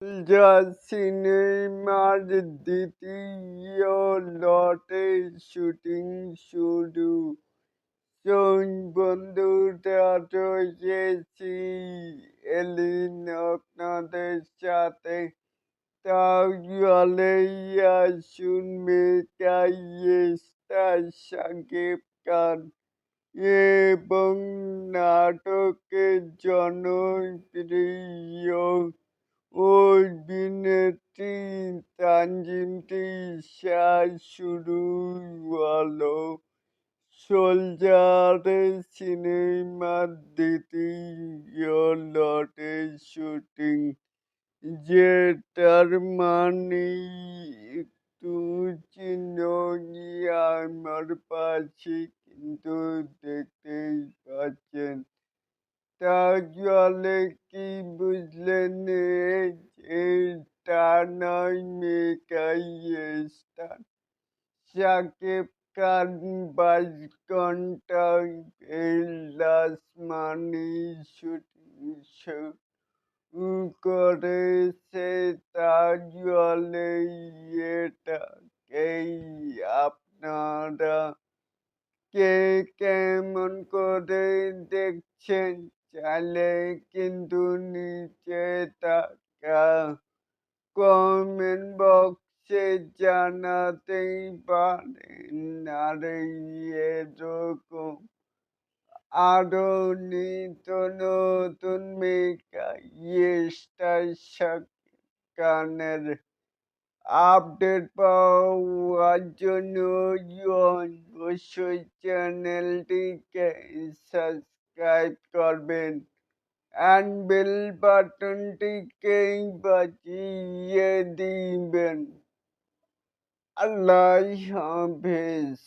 যা সিনেমার দ্বিতীয় লটের শুটিং শুরু। বন্ধুরা রয়েছি এলিন আপনাদের সাথে। তাহলে আসুন মেকাই স্টার শাকিব খান এবং নাটকের জনপ্রিয় অভিনেত্রী তানজিম তিশার শুরু হলো সোলজার সিনেমার দ্বিতীয় লটের শুটিং, যেটার মানে একটু চিহ্ন আমার পাশে কিন্তু দেখতেই পাচ্ছেন। তাহলে কি বুঝলেন? এটা নয় মেকাই স্টার শাকিব খান 22 ঘন্টা লাস্ট মানি শুটিং করেছে। তাহলে এটাকেই আপনারা কে কেমন করে দেখছেন? চাইলে কিন্তু নিচে থাকা কমেন্ট বক্সে জানাতেই পারেন। আর এরকম আরো নিত্য নতুন মেকাই স্টার শাকিব খানের আপডেট পাওয়ার জন্য অবশ্যই চ্যানেলটিকে সাবস্ক্রাইব করবেন and বেল বাটনটিকে বাজিয়ে দিবেন। আল্লাহ হাফেজ।